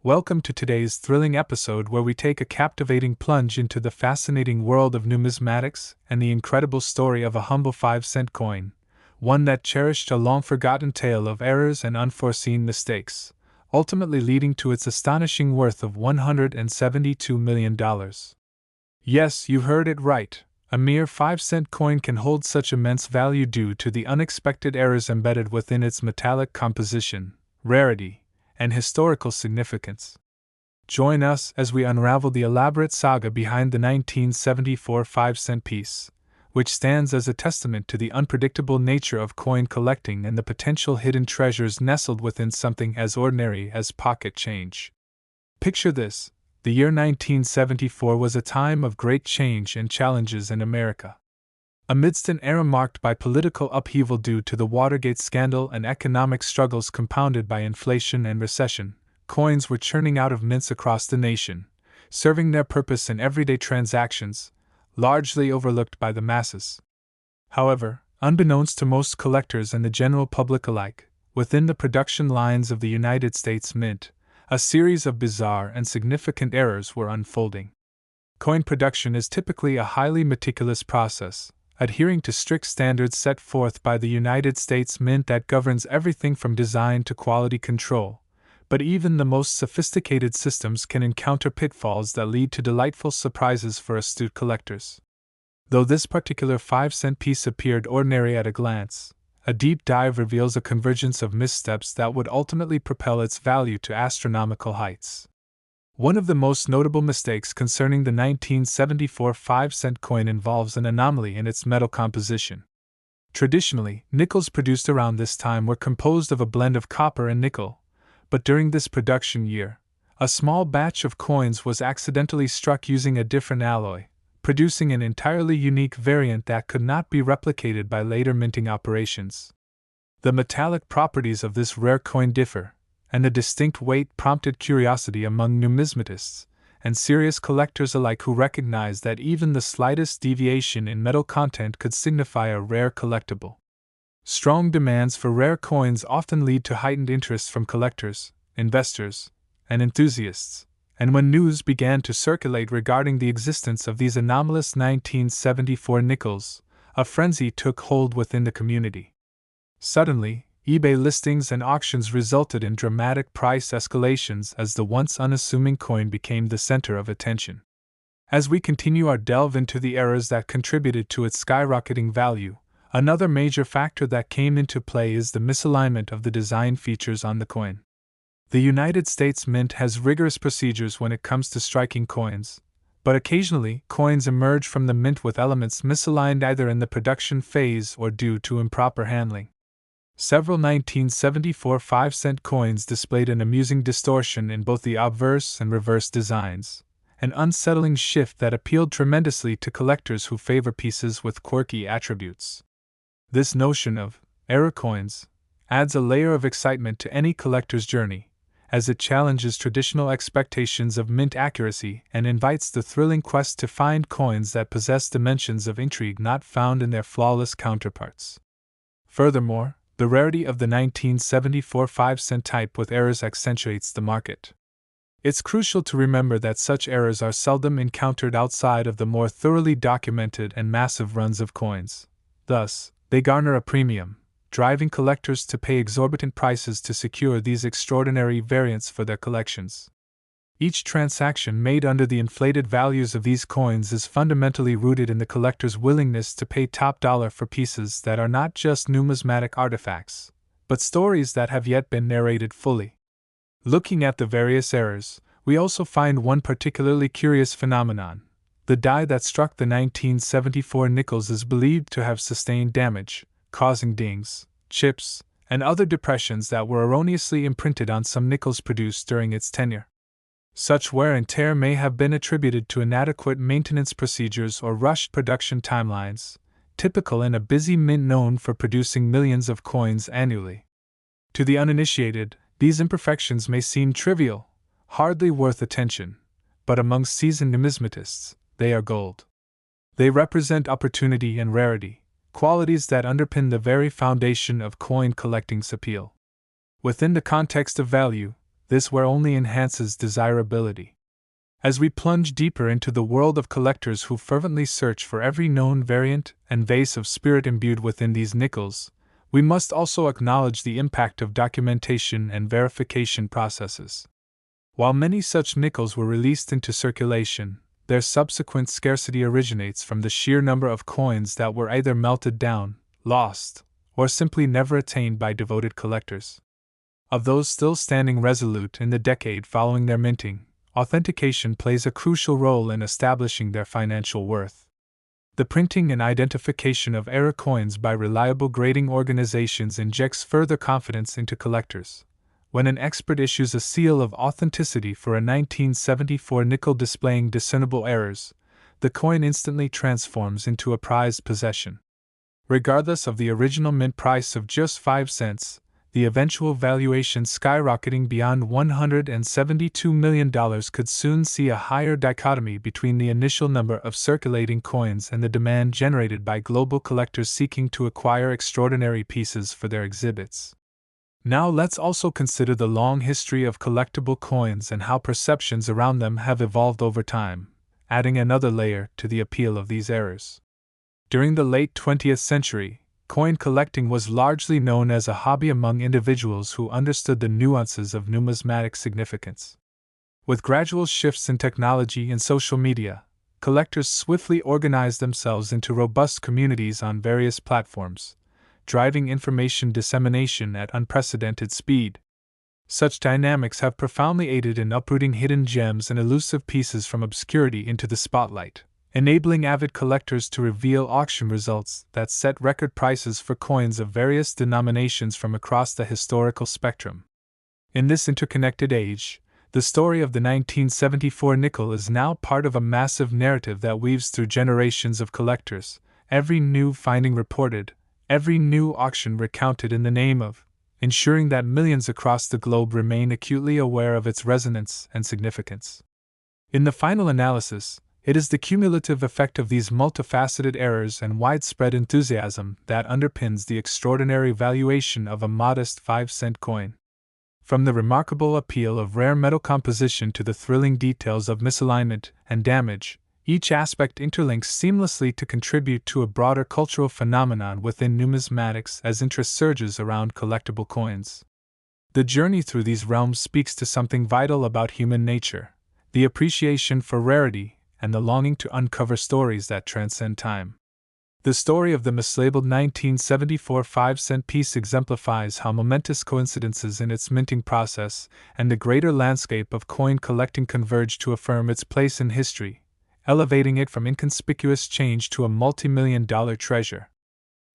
Welcome to today's thrilling episode where we take a captivating plunge into the fascinating world of numismatics and the incredible story of a humble 5-cent coin, one that cherished a long-forgotten tale of errors and unforeseen mistakes, ultimately leading to its astonishing worth of $172 million. Yes, you heard it right. A mere 5-cent coin can hold such immense value due to the unexpected errors embedded within its metallic composition, rarity, and historical significance. Join us as we unravel the elaborate saga behind the 1974 5-cent piece, which stands as a testament to the unpredictable nature of coin collecting and the potential hidden treasures nestled within something as ordinary as pocket change. Picture this. The year 1974 was a time of great change and challenges in America. Amidst an era marked by political upheaval due to the Watergate scandal and economic struggles compounded by inflation and recession, coins were churning out of mints across the nation, serving their purpose in everyday transactions, largely overlooked by the masses. However, unbeknownst to most collectors and the general public alike, within the production lines of the United States Mint, a series of bizarre and significant errors were unfolding. Coin production is typically a highly meticulous process, adhering to strict standards set forth by the United States Mint that governs everything from design to quality control, but even the most sophisticated systems can encounter pitfalls that lead to delightful surprises for astute collectors. Though this particular 5-cent piece appeared ordinary at a glance, a deep dive reveals a convergence of missteps that would ultimately propel its value to astronomical heights. One of the most notable mistakes concerning the 1974 5-cent coin involves an anomaly in its metal composition. Traditionally, nickels produced around this time were composed of a blend of copper and nickel, but during this production year, a small batch of coins was accidentally struck using a different alloy, producing an entirely unique variant that could not be replicated by later minting operations. The metallic properties of this rare coin differ, and the distinct weight prompted curiosity among numismatists and serious collectors alike who recognized that even the slightest deviation in metal content could signify a rare collectible. Strong demands for rare coins often lead to heightened interest from collectors, investors, and enthusiasts, and when news began to circulate regarding the existence of these anomalous 1974 nickels, a frenzy took hold within the community. Suddenly, eBay listings and auctions resulted in dramatic price escalations as the once unassuming coin became the center of attention. As we continue our delve into the errors that contributed to its skyrocketing value, another major factor that came into play is the misalignment of the design features on the coin. The United States Mint has rigorous procedures when it comes to striking coins, but occasionally coins emerge from the mint with elements misaligned either in the production phase or due to improper handling. Several 1974 5-cent coins displayed an amusing distortion in both the obverse and reverse designs, an unsettling shift that appealed tremendously to collectors who favor pieces with quirky attributes. This notion of error coins adds a layer of excitement to any collector's journey, as it challenges traditional expectations of mint accuracy and invites the thrilling quest to find coins that possess dimensions of intrigue not found in their flawless counterparts. Furthermore, the rarity of the 1974 5-cent type with errors accentuates the market. It's crucial to remember that such errors are seldom encountered outside of the more thoroughly documented and massive runs of coins. Thus, they garner a premium, driving collectors to pay exorbitant prices to secure these extraordinary variants for their collections. Each transaction made under the inflated values of these coins is fundamentally rooted in the collector's willingness to pay top dollar for pieces that are not just numismatic artifacts, but stories that have yet been narrated fully. Looking at the various errors, we also find one particularly curious phenomenon. The die that struck the 1974 nickels is believed to have sustained damage, causing dings, chips, and other depressions that were erroneously imprinted on some nickels produced during its tenure. Such wear and tear may have been attributed to inadequate maintenance procedures or rushed production timelines, typical in a busy mint known for producing millions of coins annually. To the uninitiated, these imperfections may seem trivial, hardly worth attention, but among seasoned numismatists, they are gold. They represent opportunity and rarity, qualities that underpin the very foundation of coin collecting's appeal. Within the context of value, this wear only enhances desirability. As we plunge deeper into the world of collectors who fervently search for every known variant and vase of spirit imbued within these nickels, we must also acknowledge the impact of documentation and verification processes. While many such nickels were released into circulation, their subsequent scarcity originates from the sheer number of coins that were either melted down, lost, or simply never attained by devoted collectors. Of those still standing resolute in the decade following their minting, authentication plays a crucial role in establishing their financial worth. The printing and identification of error coins by reliable grading organizations injects further confidence into collectors. When an expert issues a seal of authenticity for a 1974 nickel displaying discernible errors, the coin instantly transforms into a prized possession. Regardless of the original mint price of just 5 cents, the eventual valuation skyrocketing beyond $172 million could soon see a higher dichotomy between the initial number of circulating coins and the demand generated by global collectors seeking to acquire extraordinary pieces for their exhibits. Now let's also consider the long history of collectible coins and how perceptions around them have evolved over time, adding another layer to the appeal of these errors. During the late 20th century, coin collecting was largely known as a hobby among individuals who understood the nuances of numismatic significance. With gradual shifts in technology and social media, collectors swiftly organized themselves into robust communities on various platforms, driving information dissemination at unprecedented speed. Such dynamics have profoundly aided in uprooting hidden gems and elusive pieces from obscurity into the spotlight, enabling avid collectors to reveal auction results that set record prices for coins of various denominations from across the historical spectrum. In this interconnected age, the story of the 1974 nickel is now part of a massive narrative that weaves through generations of collectors, every new finding reported, every new auction recounted in the name of, ensuring that millions across the globe remain acutely aware of its resonance and significance. In the final analysis, it is the cumulative effect of these multifaceted errors and widespread enthusiasm that underpins the extraordinary valuation of a modest 5-cent coin. From the remarkable appeal of rare metal composition to the thrilling details of misalignment and damage, each aspect interlinks seamlessly to contribute to a broader cultural phenomenon within numismatics as interest surges around collectible coins. The journey through these realms speaks to something vital about human nature: the appreciation for rarity and the longing to uncover stories that transcend time. The story of the mislabeled 1974 5-cent piece exemplifies how momentous coincidences in its minting process and the greater landscape of coin collecting converge to affirm its place in history, elevating it from inconspicuous change to a multi-million-dollar treasure.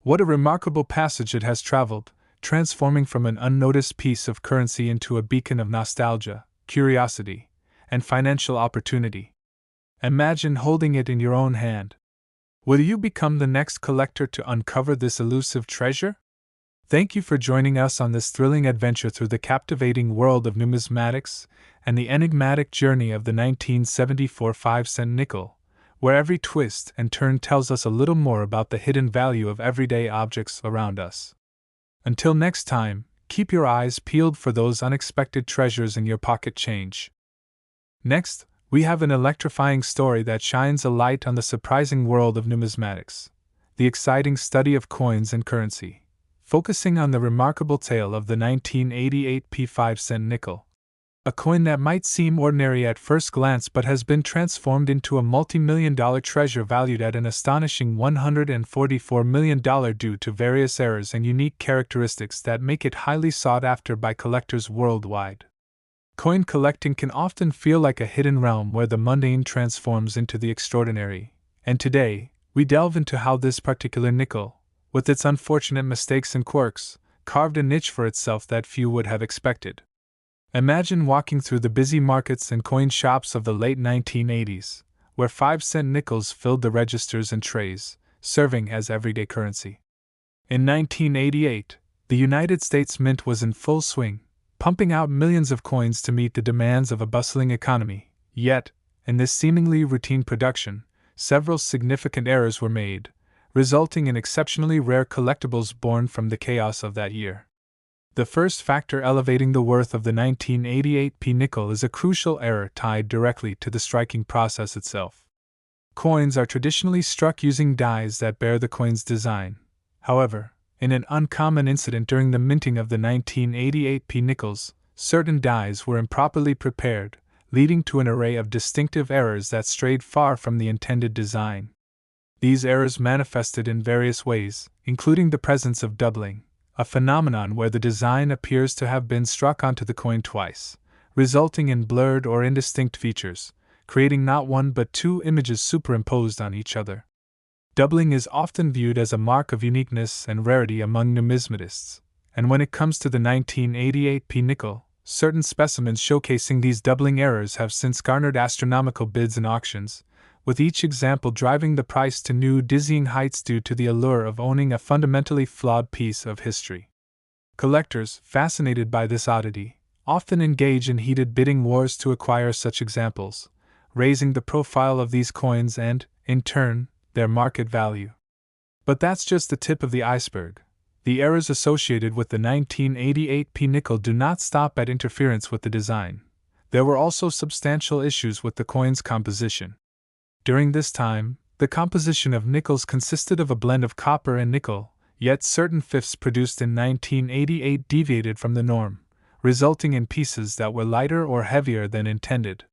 What a remarkable passage it has traveled, transforming from an unnoticed piece of currency into a beacon of nostalgia, curiosity, and financial opportunity. Imagine holding it in your own hand. Will you become the next collector to uncover this elusive treasure? Thank you for joining us on this thrilling adventure through the captivating world of numismatics and the enigmatic journey of the 1974 5-cent nickel, where every twist and turn tells us a little more about the hidden value of everyday objects around us. Until next time, keep your eyes peeled for those unexpected treasures in your pocket change. Next, we have an electrifying story that shines a light on the surprising world of numismatics, the exciting study of coins and currency, focusing on the remarkable tale of the 1988 5-cent nickel. A coin that might seem ordinary at first glance but has been transformed into a multi-million-dollar treasure valued at an astonishing $144 million due to various errors and unique characteristics that make it highly sought after by collectors worldwide. Coin collecting can often feel like a hidden realm where the mundane transforms into the extraordinary, and today, we delve into how this particular nickel, with its unfortunate mistakes and quirks, carved a niche for itself that few would have expected. Imagine walking through the busy markets and coin shops of the late 1980s, where 5-cent nickels filled the registers and trays, serving as everyday currency. In 1988, the United States Mint was in full swing, pumping out millions of coins to meet the demands of a bustling economy. Yet, in this seemingly routine production, several significant errors were made, resulting in exceptionally rare collectibles born from the chaos of that year. The first factor elevating the worth of the 1988p nickel is a crucial error tied directly to the striking process itself. Coins are traditionally struck using dies that bear the coin's design. However, in an uncommon incident during the minting of the 1988p nickels, certain dies were improperly prepared, leading to an array of distinctive errors that strayed far from the intended design. These errors manifested in various ways, including the presence of doubling, a phenomenon where the design appears to have been struck onto the coin twice, resulting in blurred or indistinct features, creating not one but two images superimposed on each other. Doubling is often viewed as a mark of uniqueness and rarity among numismatists, and when it comes to the 1988p nickel, certain specimens showcasing these doubling errors have since garnered astronomical bids in auctions, with each example driving the price to new dizzying heights due to the allure of owning a fundamentally flawed piece of history. Collectors, fascinated by this oddity, often engage in heated bidding wars to acquire such examples, raising the profile of these coins and, in turn, their market value. But that's just the tip of the iceberg. The errors associated with the 1988p nickel do not stop at interference with the design. There were also substantial issues with the coin's composition. During this time, the composition of nickels consisted of a blend of copper and nickel, yet certain fifths produced in 1988 deviated from the norm, resulting in pieces that were lighter or heavier than intended.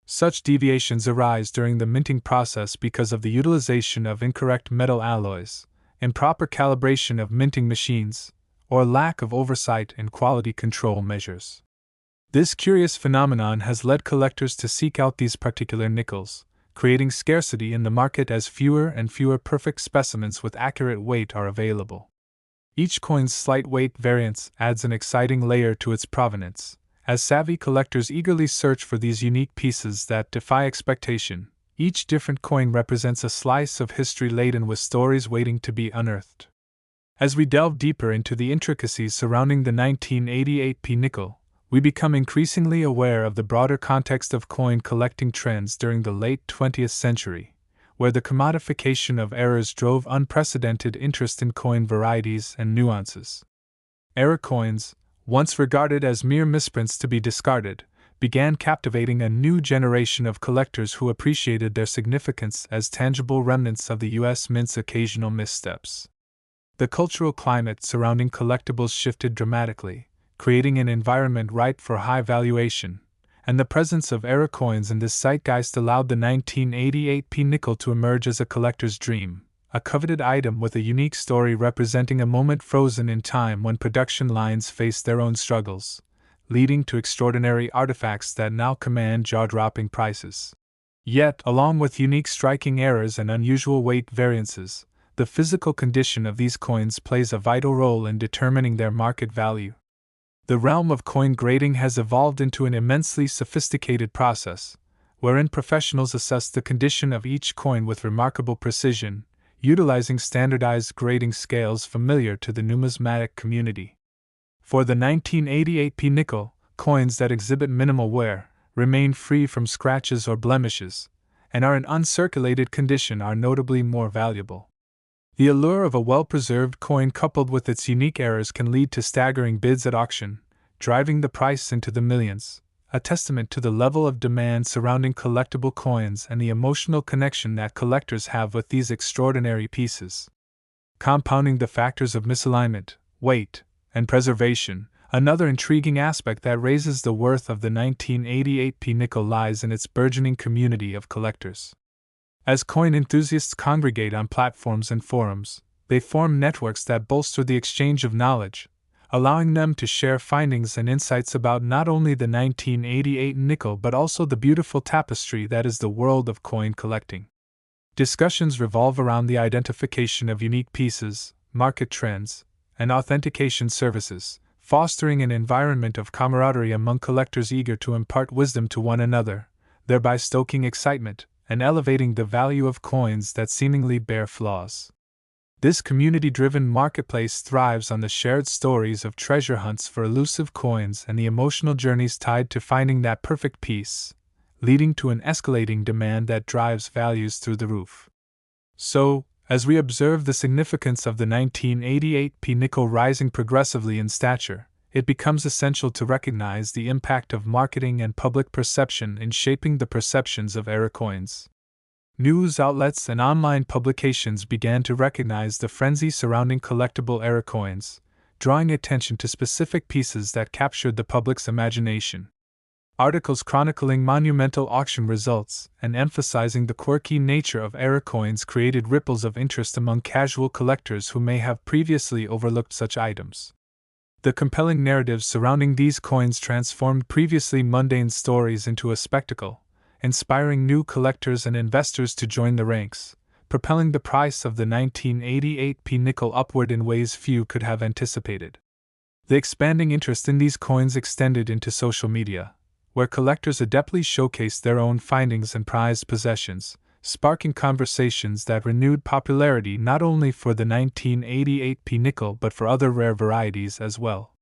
Such deviations arise during the minting process because of the utilization of incorrect metal alloys, improper calibration of minting machines, or lack of oversight and quality control measures. This curious phenomenon has led collectors to seek out these particular nickels, creating scarcity in the market as fewer and fewer perfect specimens with accurate weight are available. Each coin's slight weight variance adds an exciting layer to its provenance, as savvy collectors eagerly search for these unique pieces that defy expectation. Each different coin represents a slice of history laden with stories waiting to be unearthed. As we delve deeper into the intricacies surrounding the 1988p nickel, we become increasingly aware of the broader context of coin collecting trends during the late 20th century, where the commodification of errors drove unprecedented interest in coin varieties and nuances. Error coins, once regarded as mere misprints to be discarded, began captivating a new generation of collectors who appreciated their significance as tangible remnants of the U.S. Mint's occasional missteps. The cultural climate surrounding collectibles shifted dramatically, creating an environment ripe for high valuation, and the presence of error coins in this zeitgeist allowed the 1988p nickel to emerge as a collector's dream, a coveted item with a unique story representing a moment frozen in time when production lines faced their own struggles, leading to extraordinary artifacts that now command jaw-dropping prices. Yet, along with unique striking errors and unusual weight variances, the physical condition of these coins plays a vital role in determining their market value. The realm of coin grading has evolved into an immensely sophisticated process, wherein professionals assess the condition of each coin with remarkable precision, utilizing standardized grading scales familiar to the numismatic community. For the 1988p nickel, coins that exhibit minimal wear, remain free from scratches or blemishes, and are in uncirculated condition are notably more valuable. The allure of a well-preserved coin coupled with its unique errors can lead to staggering bids at auction, driving the price into the millions, a testament to the level of demand surrounding collectible coins and the emotional connection that collectors have with these extraordinary pieces. Compounding the factors of misalignment, weight, and preservation, another intriguing aspect that raises the worth of the 1988p nickel lies in its burgeoning community of collectors. As coin enthusiasts congregate on platforms and forums, they form networks that bolster the exchange of knowledge, allowing them to share findings and insights about not only the 1988 nickel but also the beautiful tapestry that is the world of coin collecting. Discussions revolve around the identification of unique pieces, market trends, and authentication services, fostering an environment of camaraderie among collectors eager to impart wisdom to one another, thereby stoking excitement and elevating the value of coins that seemingly bear flaws. This community-driven marketplace thrives on the shared stories of treasure hunts for elusive coins and the emotional journeys tied to finding that perfect piece, leading to an escalating demand that drives values through the roof. So, as we observe the significance of the 1988p nickel rising progressively in stature, it becomes essential to recognize the impact of marketing and public perception in shaping the perceptions of error coins. News outlets and online publications began to recognize the frenzy surrounding collectible error coins, drawing attention to specific pieces that captured the public's imagination. Articles chronicling monumental auction results and emphasizing the quirky nature of error coins created ripples of interest among casual collectors who may have previously overlooked such items. The compelling narratives surrounding these coins transformed previously mundane stories into a spectacle, inspiring new collectors and investors to join the ranks, propelling the price of the 1988 nickel upward in ways few could have anticipated. The expanding interest in these coins extended into social media, where collectors adeptly showcased their own findings and prized possessions, sparking conversations that renewed popularity not only for the 1988 nickel but for other rare varieties as well.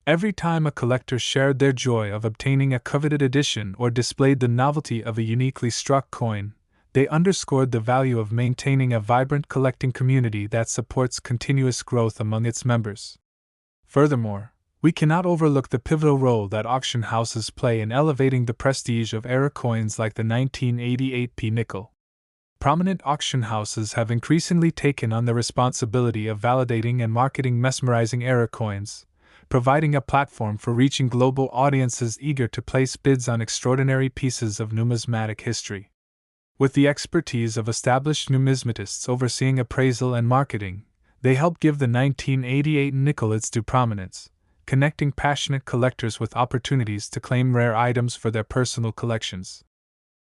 Every time a collector shared their joy of obtaining a coveted edition or displayed the novelty of a uniquely struck coin, they underscored the value of maintaining a vibrant collecting community that supports continuous growth among its members. Furthermore, we cannot overlook the pivotal role that auction houses play in elevating the prestige of error coins like the 1988 nickel. Prominent auction houses have increasingly taken on the responsibility of validating and marketing mesmerizing error coins, providing a platform for reaching global audiences eager to place bids on extraordinary pieces of numismatic history. With the expertise of established numismatists overseeing appraisal and marketing, they help give the 1988 nickel its due prominence, connecting passionate collectors with opportunities to claim rare items for their personal collections.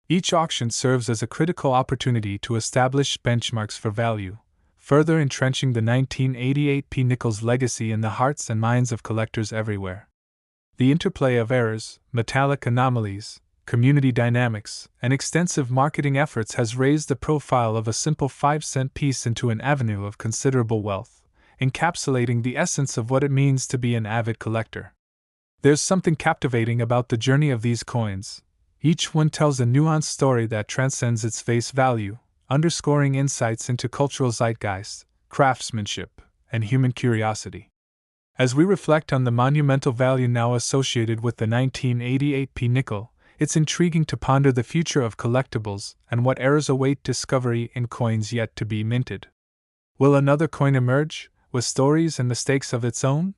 Each auction serves as a critical opportunity to establish benchmarks for value, further entrenching the 1988 nickel's legacy in the hearts and minds of collectors everywhere. The interplay of errors, metallic anomalies, community dynamics, and extensive marketing efforts has raised the profile of a simple 5-cent piece into an avenue of considerable wealth, encapsulating the essence of what it means to be an avid collector. There's something captivating about the journey of these coins. Each one tells a nuanced story that transcends its face value, underscoring insights into cultural zeitgeist, craftsmanship, and human curiosity. As we reflect on the monumental value now associated with the 1988 nickel, it's intriguing to ponder the future of collectibles and what errors await discovery in coins yet to be minted. Will another coin emerge, with stories and mistakes of its own?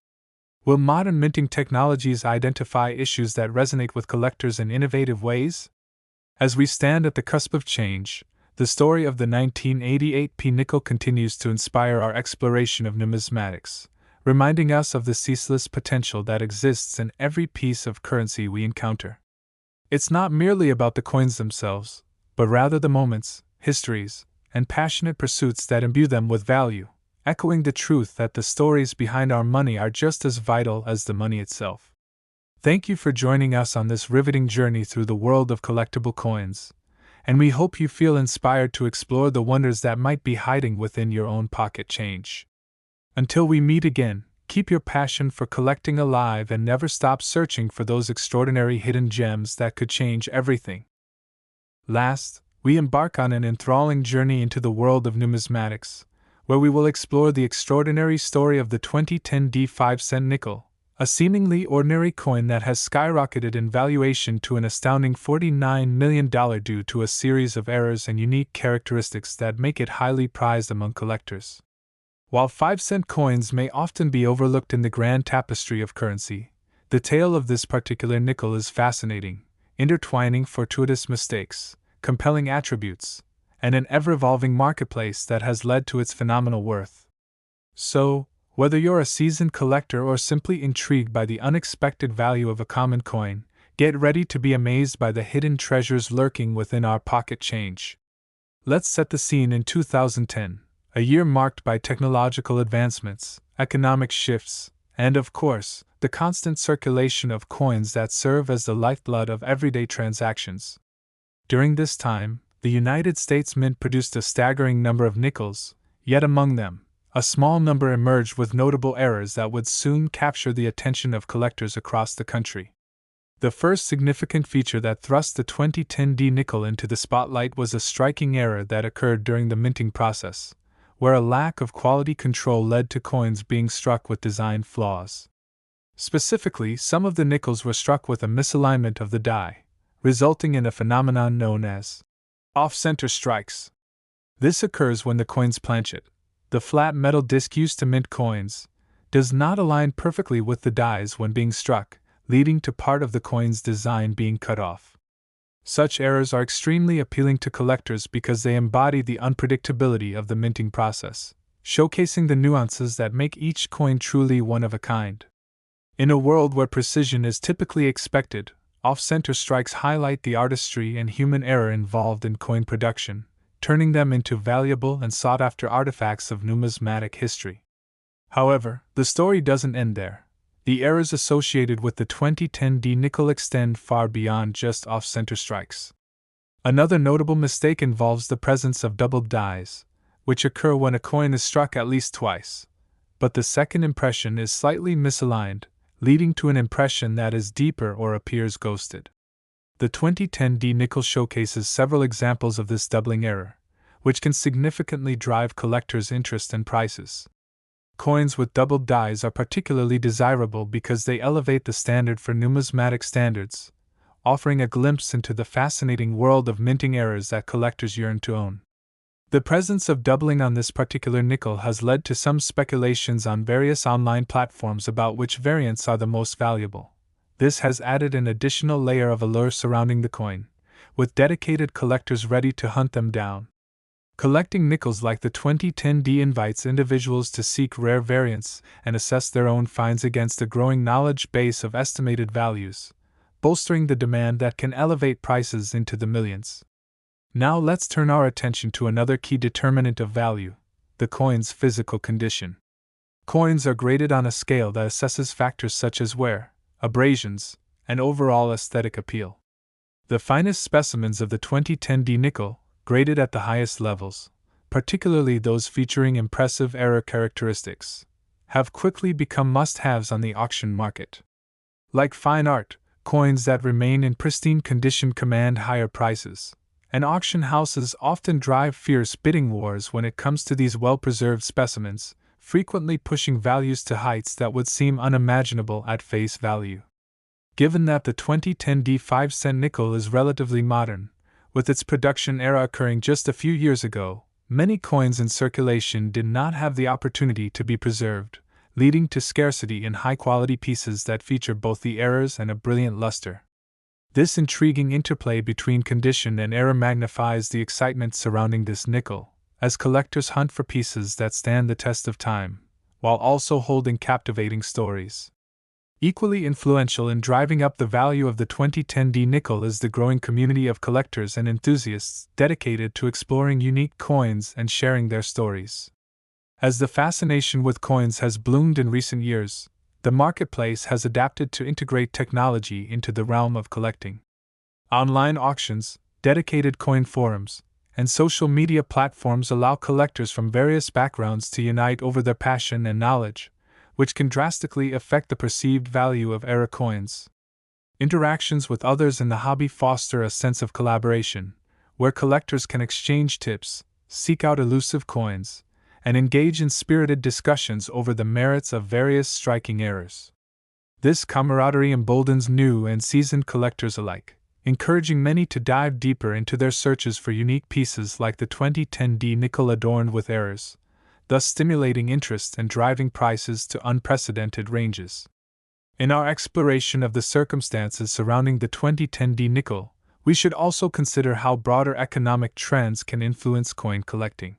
Will modern minting technologies identify issues that resonate with collectors in innovative ways? As we stand at the cusp of change, the story of the 1988 nickel continues to inspire our exploration of numismatics, reminding us of the ceaseless potential that exists in every piece of currency we encounter. It's not merely about the coins themselves, but rather the moments, histories, and passionate pursuits that imbue them with value, echoing the truth that the stories behind our money are just as vital as the money itself. Thank you for joining us on this riveting journey through the world of collectible coins, and we hope you feel inspired to explore the wonders that might be hiding within your own pocket change. Until we meet again, keep your passion for collecting alive and never stop searching for those extraordinary hidden gems that could change everything. Last, we embark on an enthralling journey into the world of numismatics, where we will explore the extraordinary story of the 2010 5-cent nickel, a seemingly ordinary coin that has skyrocketed in valuation to an astounding $49 million due to a series of errors and unique characteristics that make it highly prized among collectors. While 5-cent coins may often be overlooked in the grand tapestry of currency, the tale of this particular nickel is fascinating, intertwining fortuitous mistakes, compelling attributes, and an ever-evolving marketplace that has led to its phenomenal worth. So, whether you're a seasoned collector or simply intrigued by the unexpected value of a common coin, get ready to be amazed by the hidden treasures lurking within our pocket change. Let's set the scene in 2010, a year marked by technological advancements, economic shifts, and of course, the constant circulation of coins that serve as the lifeblood of everyday transactions. During this time, the United States Mint produced a staggering number of nickels, yet among them, a small number emerged with notable errors that would soon capture the attention of collectors across the country. The first significant feature that thrust the 2010 nickel into the spotlight was a striking error that occurred during the minting process, where a lack of quality control led to coins being struck with design flaws. Specifically, some of the nickels were struck with a misalignment of the die, resulting in a phenomenon known as off-center strikes. This occurs when the coin's planchet, the flat metal disc used to mint coins, does not align perfectly with the dies when being struck, leading to part of the coin's design being cut off. Such errors are extremely appealing to collectors because they embody the unpredictability of the minting process, showcasing the nuances that make each coin truly one of a kind. In a world where precision is typically expected, off-center strikes highlight the artistry and human error involved in coin production, turning them into valuable and sought-after artifacts of numismatic history. However, the story doesn't end there. The errors associated with the 2010D nickel extend far beyond just off-center strikes. Another notable mistake involves the presence of doubled dies, which occur when a coin is struck at least twice, but the second impression is slightly misaligned, leading to an impression that is deeper or appears ghosted. The 2010D nickel showcases several examples of this doubling error, which can significantly drive collectors' interest and prices. Coins with doubled dies are particularly desirable because they elevate the standard for numismatic standards, offering a glimpse into the fascinating world of minting errors that collectors yearn to own. The presence of doubling on this particular nickel has led to some speculations on various online platforms about which variants are the most valuable. This has added an additional layer of allure surrounding the coin, with dedicated collectors ready to hunt them down. Collecting nickels like the 2010D invites individuals to seek rare variants and assess their own finds against a growing knowledge base of estimated values, bolstering the demand that can elevate prices into the millions. Now let's turn our attention to another key determinant of value: the coin's physical condition. Coins are graded on a scale that assesses factors such as wear, abrasions, and overall aesthetic appeal. The finest specimens of the 2010D nickel, graded at the highest levels, particularly those featuring impressive error characteristics, have quickly become must-haves on the auction market. Like fine art, coins that remain in pristine condition command higher prices, and auction houses often drive fierce bidding wars when it comes to these well-preserved specimens, frequently pushing values to heights that would seem unimaginable at face value. Given that the 2010D 5-cent nickel is relatively modern, with its production era occurring just a few years ago, many coins in circulation did not have the opportunity to be preserved, leading to scarcity in high-quality pieces that feature both the errors and a brilliant luster. This intriguing interplay between condition and error magnifies the excitement surrounding this nickel, as collectors hunt for pieces that stand the test of time, while also holding captivating stories. Equally influential in driving up the value of the 2010D nickel is the growing community of collectors and enthusiasts dedicated to exploring unique coins and sharing their stories. As the fascination with coins has bloomed in recent years, the marketplace has adapted to integrate technology into the realm of collecting. Online auctions, dedicated coin forums, and social media platforms allow collectors from various backgrounds to unite over their passion and knowledge, which can drastically affect the perceived value of error coins. Interactions with others in the hobby foster a sense of collaboration, where collectors can exchange tips, seek out elusive coins, and engage in spirited discussions over the merits of various striking errors. This camaraderie emboldens new and seasoned collectors alike, encouraging many to dive deeper into their searches for unique pieces like the 2010D nickel adorned with errors, thus stimulating interest and driving prices to unprecedented ranges. In our exploration of the circumstances surrounding the 2010D nickel, we should also consider how broader economic trends can influence coin collecting.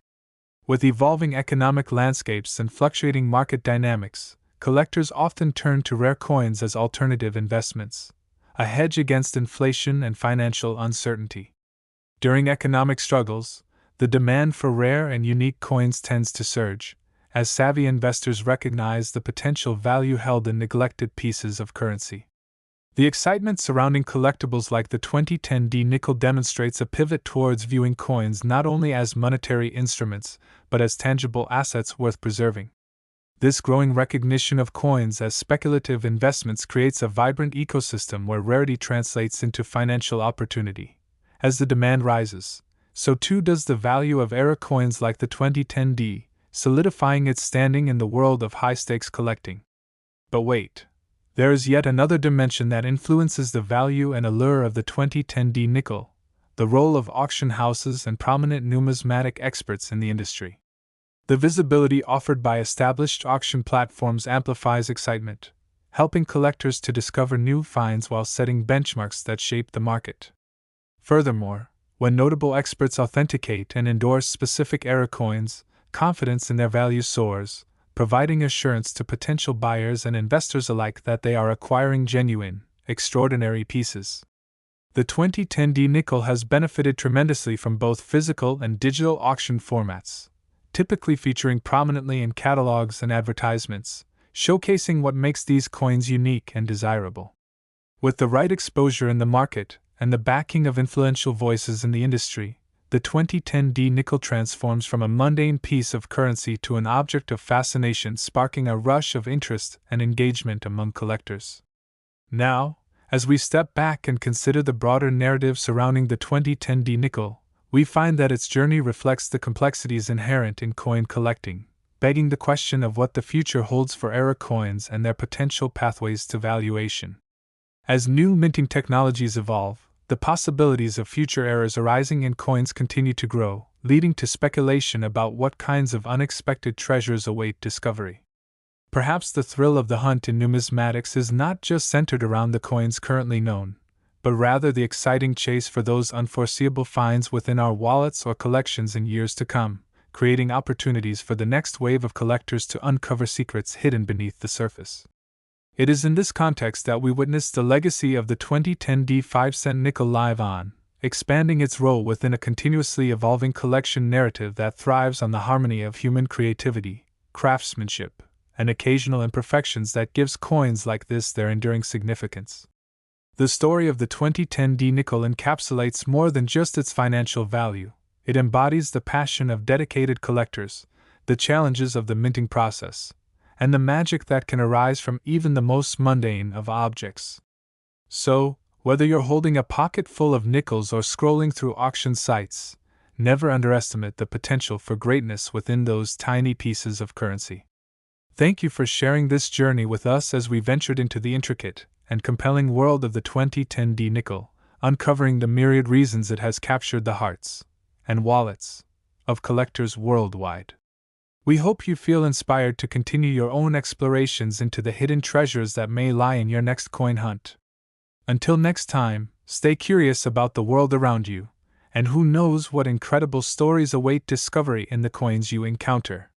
With evolving economic landscapes and fluctuating market dynamics, collectors often turn to rare coins as alternative investments, a hedge against inflation and financial uncertainty. During economic struggles, the demand for rare and unique coins tends to surge, as savvy investors recognize the potential value held in neglected pieces of currency. The excitement surrounding collectibles like the 2010D nickel demonstrates a pivot towards viewing coins not only as monetary instruments, but as tangible assets worth preserving. This growing recognition of coins as speculative investments creates a vibrant ecosystem where rarity translates into financial opportunity. As the demand rises, so too does the value of error coins like the 2010D, solidifying its standing in the world of high-stakes collecting. But wait, There is yet another dimension that influences the value and allure of the 2010D nickel: the role of auction houses and prominent numismatic experts in the industry. The visibility offered by established auction platforms amplifies excitement, helping collectors to discover new finds while setting benchmarks that shape the market. Furthermore, when notable experts authenticate and endorse specific era coins, confidence in their value soars, providing assurance to potential buyers and investors alike that they are acquiring genuine, extraordinary pieces. The 2010D nickel has benefited tremendously from both physical and digital auction formats, typically featuring prominently in catalogs and advertisements, showcasing what makes these coins unique and desirable. With the right exposure in the market and the backing of influential voices in the industry, the 2010D nickel transforms from a mundane piece of currency to an object of fascination, sparking a rush of interest and engagement among collectors. Now, as we step back and consider the broader narrative surrounding the 2010D nickel, we find that its journey reflects the complexities inherent in coin collecting, begging the question of what the future holds for era coins and their potential pathways to valuation. As new minting technologies evolve, the possibilities of future eras arising in coins continue to grow, leading to speculation about what kinds of unexpected treasures await discovery. Perhaps the thrill of the hunt in numismatics is not just centered around the coins currently known, but rather the exciting chase for those unforeseeable finds within our wallets or collections in years to come, creating opportunities for the next wave of collectors to uncover secrets hidden beneath the surface. It is in this context that we witness the legacy of the 2010D 5-cent nickel live on, expanding its role within a continuously evolving collection narrative that thrives on the harmony of human creativity, craftsmanship, and occasional imperfections that gives coins like this their enduring significance. The story of the 2010D nickel encapsulates more than just its financial value. It embodies the passion of dedicated collectors, the challenges of the minting process, and the magic that can arise from even the most mundane of objects. So, whether you're holding a pocket full of nickels or scrolling through auction sites, never underestimate the potential for greatness within those tiny pieces of currency. Thank you for sharing this journey with us as we ventured into the intricate and compelling world of the 2010D nickel, uncovering the myriad reasons it has captured the hearts and wallets of collectors worldwide. We hope you feel inspired to continue your own explorations into the hidden treasures that may lie in your next coin hunt. Until next time, stay curious about the world around you, and who knows what incredible stories await discovery in the coins you encounter.